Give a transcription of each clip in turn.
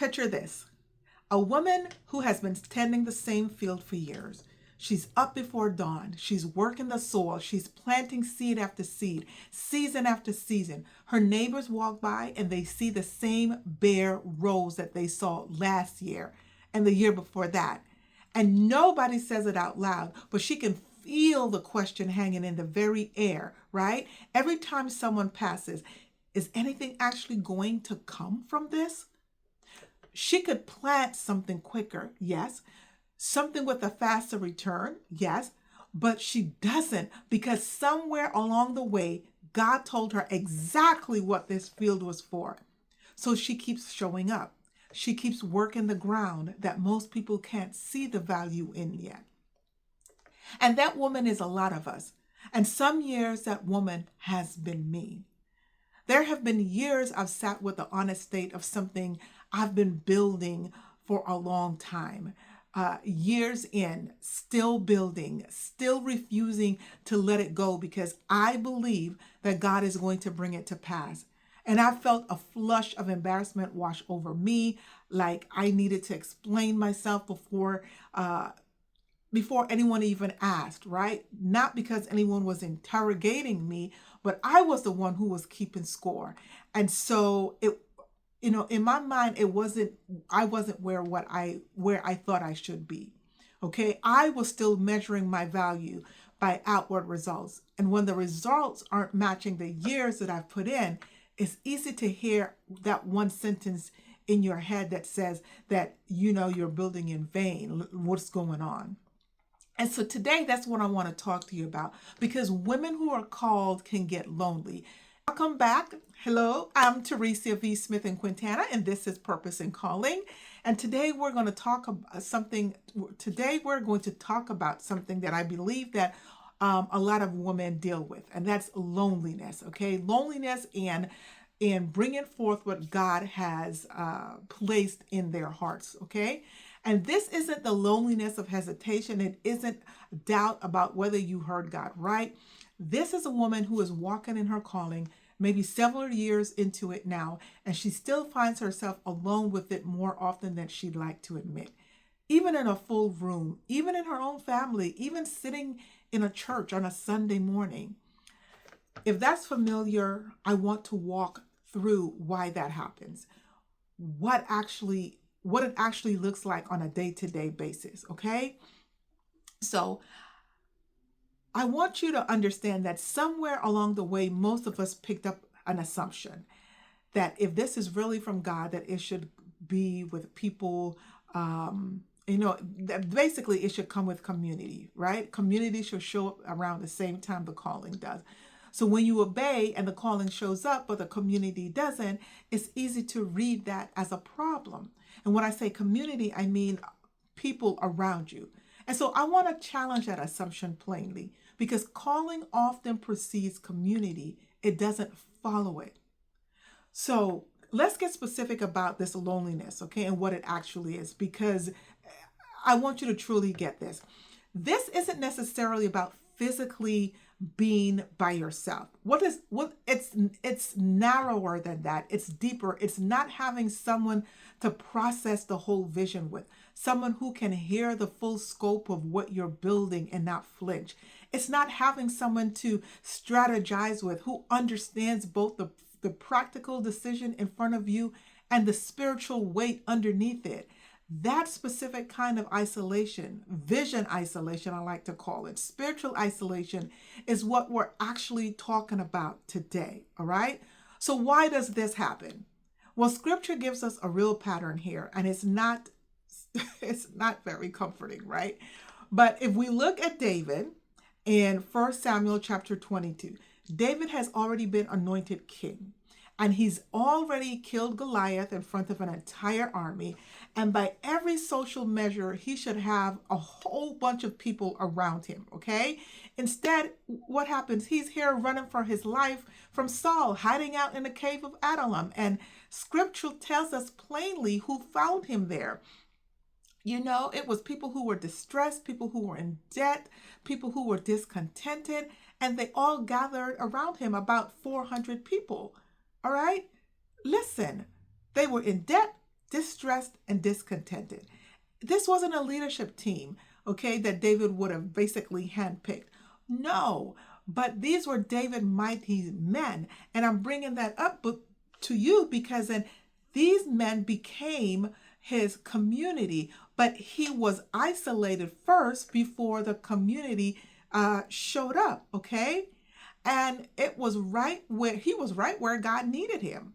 Picture this. A woman who has been tending the same field for years. She's up before dawn. She's working the soil. She's planting seed after seed, season after season. Her neighbors walk by and they see the same bare rows that they saw last year and the year before that. And nobody says it out loud, but she can feel the question hanging in the very air, right? Every time someone passes, is anything actually going to come from this? She could plant something quicker, yes. Something with a faster return, yes. But she doesn't, because somewhere along the way, God told her exactly what this field was for. So she keeps showing up. She keeps working the ground that most people can't see the value in yet. And that woman is a lot of us. And some years that woman has been me. There have been years I've sat with the honest state of something I've been building for a long time. Years in, still building, still refusing to let it go because I believe that God is going to bring it to pass. And I felt a flush of embarrassment wash over me, like I needed to explain myself before anyone even asked, right? Not because anyone was interrogating me, but I was the one who was keeping score. And so in my mind, I wasn't where I thought I should be. Okay. I was still measuring my value by outward results. And when the results aren't matching the years that I've put in, it's easy to hear that one sentence in your head that says that, you're building in vain. What's going on? And so today, that's what I want to talk to you about, because women who are called can get lonely. Welcome back. Hello, I'm Teresa V. Smithen-Quintana, and this is Purpose and Calling. And today we're going to talk about something. Today we're going to talk about something that I believe that a lot of women deal with, and that's loneliness. Okay, loneliness and bringing forth what God has placed in their hearts. Okay. And this isn't the loneliness of hesitation. It isn't doubt about whether you heard God right. This is a woman who is walking in her calling, maybe several years into it now, and she still finds herself alone with it more often than she'd like to admit. Even in a full room, even in her own family, even sitting in a church on a Sunday morning. If that's familiar, I want to walk through why that happens. What it actually looks like on a day-to-day basis, okay? So I want you to understand that somewhere along the way, most of us picked up an assumption that if this is really from God, that it should be with people, that basically it should come with community, right? Community should show up around the same time the calling does. So when you obey and the calling shows up, but the community doesn't, it's easy to read that as a problem. And when I say community, I mean people around you. And so I want to challenge that assumption plainly, because calling often precedes community. It doesn't follow it. So let's get specific about this loneliness, okay, and what it actually is, because I want you to truly get this. This isn't necessarily about physically being by yourself. It's narrower than that. It's deeper. It's not having someone to process the whole vision with, someone who can hear the full scope of what you're building and not flinch. It's not having someone to strategize with who understands both the practical decision in front of you and the spiritual weight underneath it. That specific kind of isolation, vision isolation, I like to call it, spiritual isolation, is what we're actually talking about today, all right? So why does this happen? Well, scripture gives us a real pattern here, and it's not very comforting, right? But if we look at David in 1 Samuel chapter 22, David has already been anointed king. And he's already killed Goliath in front of an entire army. And by every social measure, he should have a whole bunch of people around him, okay? Instead, what happens? He's here running for his life from Saul, hiding out in the cave of Adullam. And scripture tells us plainly who found him there. It was people who were distressed, people who were in debt, people who were discontented, and they all gathered around him, about 400 people. All right, listen, they were in debt, distressed and discontented. This wasn't a leadership team, okay, that David would have basically handpicked. No, but these were David mighty men. And I'm bringing that up to you because then these men became his community, but he was isolated first before the community showed up, okay? And it was right where he was right where God needed him.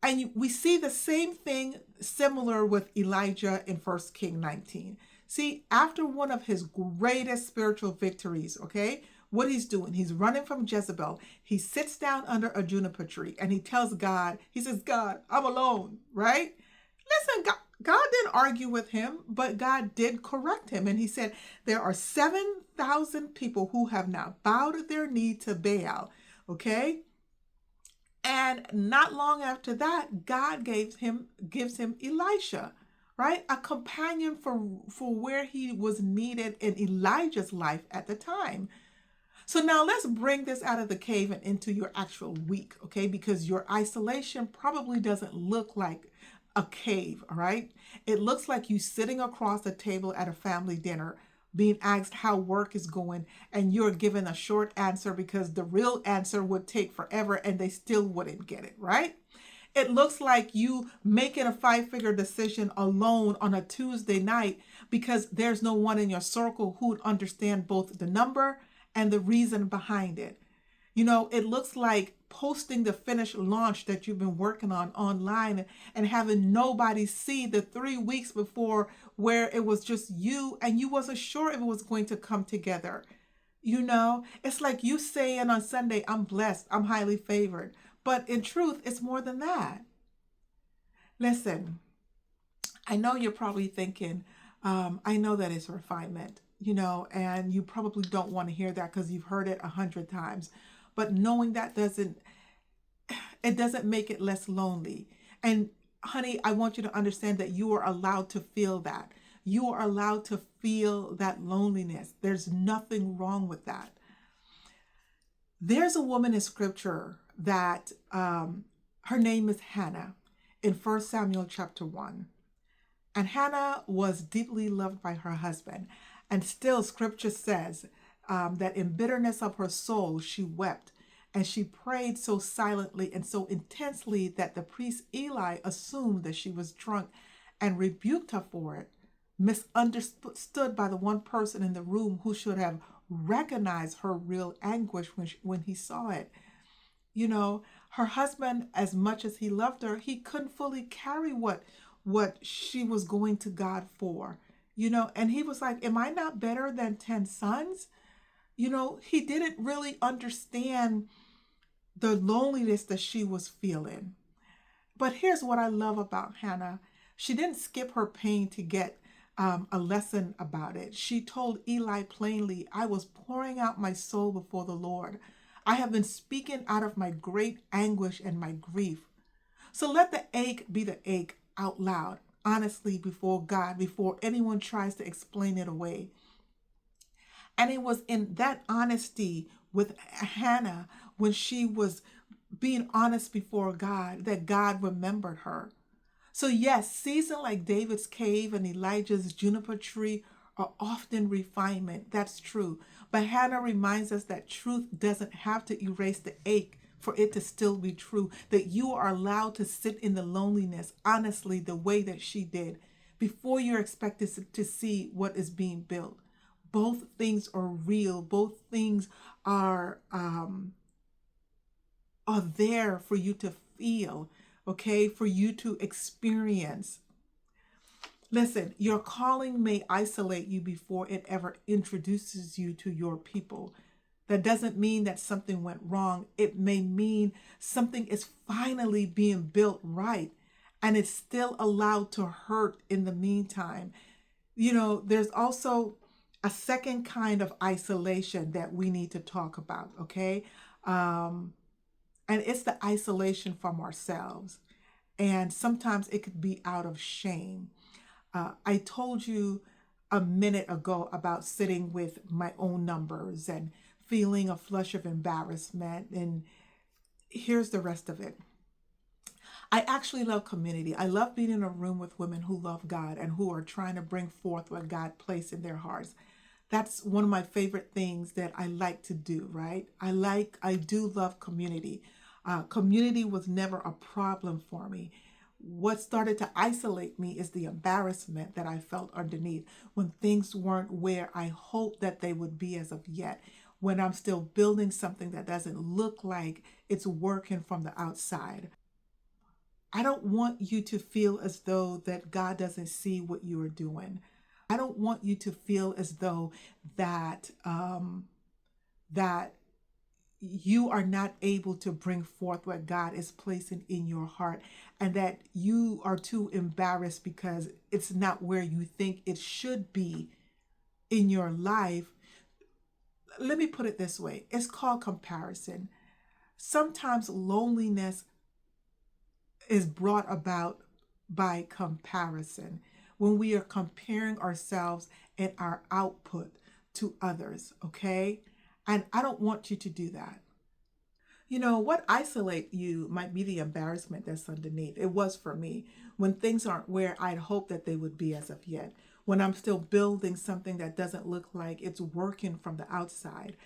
And we see the same thing similar with Elijah in 1 King 19. See, after one of his greatest spiritual victories, okay, what he's doing, he's running from Jezebel. He sits down under a juniper tree and he tells God, he says, God, I'm alone, right? Listen, God didn't argue with him, but God did correct him. And he said, there are 7,000 people who have now bowed their knee to Baal, okay? And not long after that, God gives him Elisha, right? A companion for where he was needed in Elijah's life at the time. So now let's bring this out of the cave and into your actual week, okay? Because your isolation probably doesn't look like a cave, all right? It looks like you sitting across the table at a family dinner, being asked how work is going, and you're given a short answer because the real answer would take forever and they still wouldn't get it, right? It looks like you making a 5-figure decision alone on a Tuesday night because there's no one in your circle who would understand both the number and the reason behind it. You know, it looks like posting the finished launch that you've been working on online and having nobody see the 3 weeks before where it was just you and you wasn't sure if it was going to come together. You know, it's like you saying on Sunday, I'm blessed, I'm highly favored. But in truth, it's more than that. Listen, I know you're probably thinking, I know that it's refinement, you know, and you probably don't want to hear that because you've heard it 100 times. But knowing that doesn't make it less lonely. And honey, I want you to understand that you are allowed to feel that. You are allowed to feel that loneliness. There's nothing wrong with that. There's a woman in scripture that her name is Hannah in 1 Samuel chapter 1. And Hannah was deeply loved by her husband. And still scripture says that in bitterness of her soul, she wept. And she prayed so silently and so intensely that the priest Eli assumed that she was drunk and rebuked her for it, misunderstood by the one person in the room who should have recognized her real anguish when he saw it. You know, her husband, as much as he loved her, he couldn't fully carry what she was going to God for. You know, and he was like, am I not better than 10 sons? You know, he didn't really understand the loneliness that she was feeling. But here's what I love about Hannah. She didn't skip her pain to get a lesson about it. She told Eli plainly, I was pouring out my soul before the Lord. I have been speaking out of my great anguish and my grief. So let the ache be the ache out loud, honestly, before God, before anyone tries to explain it away. And it was in that honesty with Hannah, when she was being honest before God, that God remembered her. So yes, seasons like David's cave and Elijah's juniper tree are often refinement. That's true. But Hannah reminds us that truth doesn't have to erase the ache for it to still be true, that you are allowed to sit in the loneliness honestly the way that she did before you're expected to see what is being built. Both things are real. Both things are there for you to feel, okay, for you to experience. Listen, your calling may isolate you before it ever introduces you to your people. That doesn't mean that something went wrong. It may mean something is finally being built right, and it's still allowed to hurt in the meantime. You know, there's also a second kind of isolation that we need to talk about, okay? And it's the isolation from ourselves. And sometimes it could be out of shame. I told you a minute ago about sitting with my own numbers and feeling a flush of embarrassment. And here's the rest of it. I actually love community. I love being in a room with women who love God and who are trying to bring forth what God placed in their hearts. That's one of my favorite things that I like to do, right? I do love community. Community was never a problem for me. What started to isolate me is the embarrassment that I felt underneath when things weren't where I hoped that they would be as of yet, when I'm still building something that doesn't look like it's working from the outside. I don't want you to feel as though that God doesn't see what you are doing. I don't want you to feel as though that you are not able to bring forth what God is placing in your heart, and that you are too embarrassed because it's not where you think it should be in your life. Let me put it this way. It's called comparison. Sometimes loneliness is brought about by comparison, when we are comparing ourselves and our output to others, okay? And I don't want you to do that. What isolate you might be the embarrassment that's underneath. It was for me when things aren't where I'd hoped that they would be as of yet. When I'm still building something that doesn't look like it's working from the outside.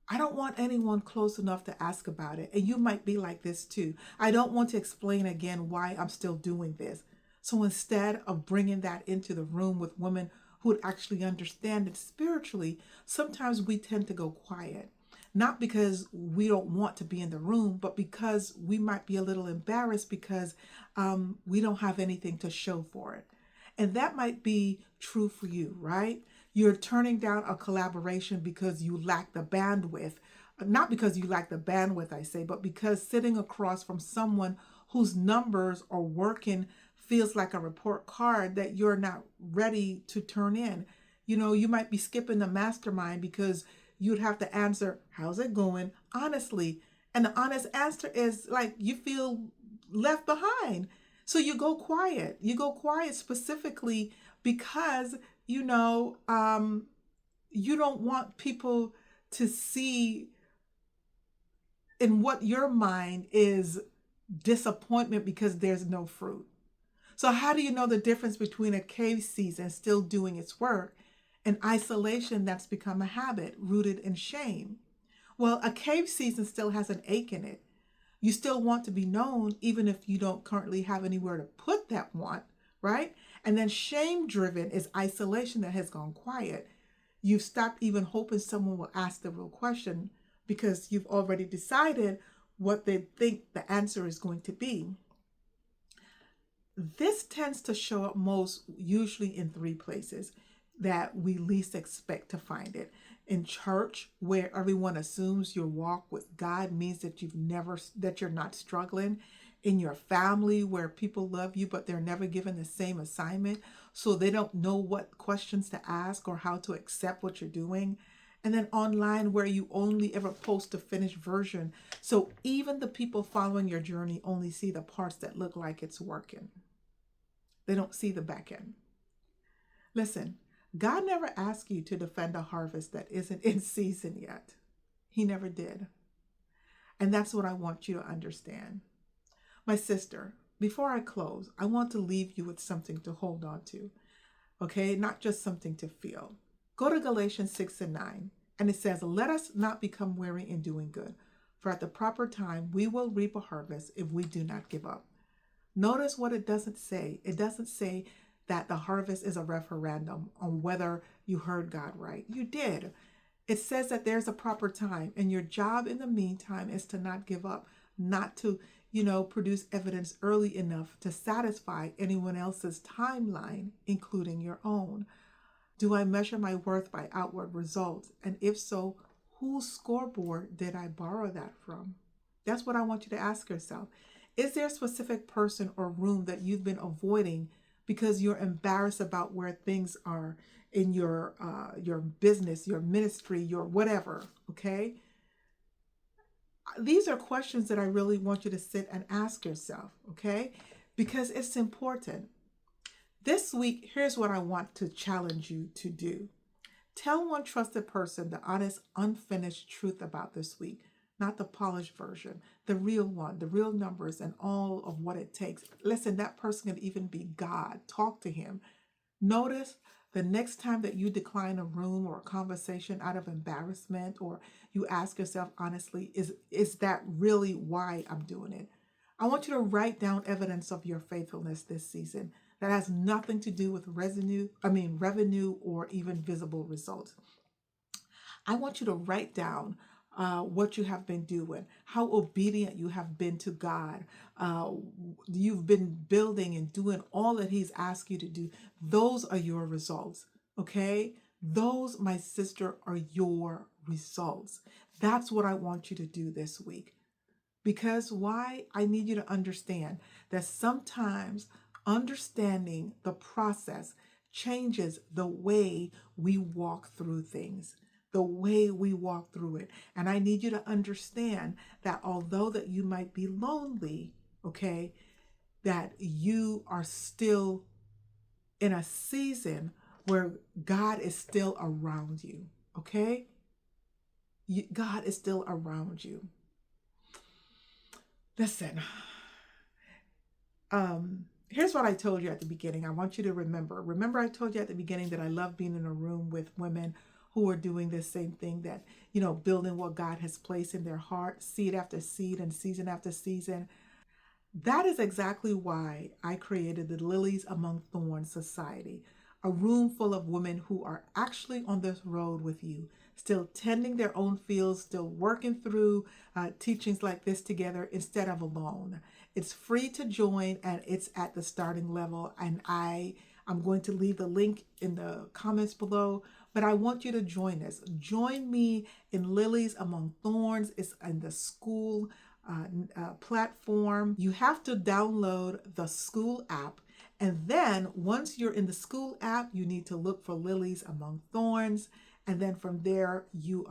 I don't want anyone close enough to ask about it. And you might be like this too. I don't want to explain again why I'm still doing this. So instead of bringing that into the room with women who would actually understand it spiritually, sometimes we tend to go quiet. Not because we don't want to be in the room, but because we might be a little embarrassed because we don't have anything to show for it. And that might be true for you, right? You're turning down a collaboration because you lack the bandwidth. Not because you lack the bandwidth, I say, but because sitting across from someone whose numbers are working feels like a report card that you're not ready to turn in. You might be skipping the mastermind because you'd have to answer, how's it going? Honestly. And the honest answer is like you feel left behind. So you go quiet. You go quiet specifically because, you don't want people to see in what your mind is disappointment because there's no fruit. So how do you know the difference between a cave season still doing its work and isolation that's become a habit rooted in shame? Well, a cave season still has an ache in it. You still want to be known even if you don't currently have anywhere to put that want, right? And then shame driven is isolation that has gone quiet. You've stopped even hoping someone will ask the real question because you've already decided what they think the answer is going to be. This tends to show up most usually in three places that we least expect to find it. In church, where everyone assumes your walk with God means that you're not struggling. In your family, where people love you, but they're never given the same assignment, so they don't know what questions to ask or how to accept what you're doing. And then online, where you only ever post a finished version, so even the people following your journey only see the parts that look like it's working. They don't see the back end. Listen, God never asked you to defend a harvest that isn't in season yet. He never did. And that's what I want you to understand. My sister, before I close, I want to leave you with something to hold on to, okay? Not just something to feel. Go to Galatians 6:9, and it says, let us not become weary in doing good, for at the proper time we will reap a harvest if we do not give up. Notice what it doesn't say. It doesn't say that the harvest is a referendum on whether you heard God right. You did. It says that there's a proper time, and your job in the meantime is to not give up, not to, produce evidence early enough to satisfy anyone else's timeline, including your own. Do I measure my worth by outward results? And if so, whose scoreboard did I borrow that from? That's what I want you to ask yourself. Is there a specific person or room that you've been avoiding because you're embarrassed about where things are in your business, your ministry, your whatever, okay? These are questions that I really want you to sit and ask yourself, okay? Because it's important. This week, here's what I want to challenge you to do. Tell one trusted person the honest, unfinished truth about this week. not the polished version, the real one, the real numbers and all of what it takes. Listen, that person can even be God. Talk to him. Notice the next time that you decline a room or a conversation out of embarrassment, or you ask yourself honestly, is that really why I'm doing it? I want you to write down evidence of your faithfulness this season that has nothing to do with revenue or even visible results. I want you to write down what you have been doing, how obedient you have been to God. Uh, you've been building and doing all that He's asked you to do. Those are your results, okay? Those, my sister, are your results. That's what I want you to do this week. Because why? I need you to understand that sometimes understanding the process changes the way we walk through things, the way we walk through it. And I need you to understand that although that you might be lonely, okay, that you are still in a season where God is still around you, okay? God is still around you. Listen, here's what I told you at the beginning. I want you to remember. Remember, I told you at the beginning that I love being in a room with women who are doing this same thing, that, building what God has placed in their heart, seed after seed and season after season. That is exactly why I created the Lilies Among Thorns Society, a room full of women who are actually on this road with you, still tending their own fields, still working through teachings like this together instead of alone. It's free to join and it's at the starting level. And I'm going to leave the link in the comments below, but I want you to join us. Join me in Lilies Among Thorns. It's in the school platform. You have to download the school app. And then once you're in the school app, you need to look for Lilies Among Thorns. And then from there, you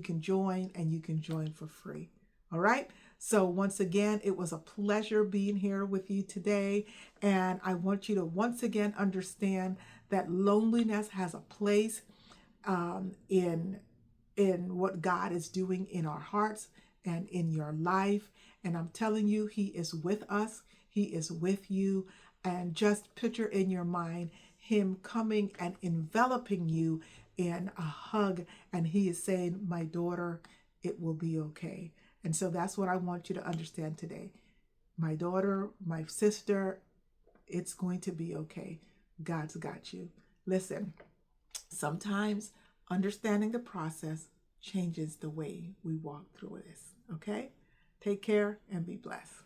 can join, and you can join for free. All right. So once again, it was a pleasure being here with you today. And I want you to once again understand that loneliness has a place in what God is doing in our hearts and in your life. And I'm telling you, He is with us. He is with you. And just picture in your mind Him coming and enveloping you in a hug. And He is saying, my daughter, it will be okay. And so that's what I want you to understand today. My daughter, my sister, it's going to be okay. God's got you. Listen, sometimes understanding the process changes the way we walk through this. Okay? Take care and be blessed.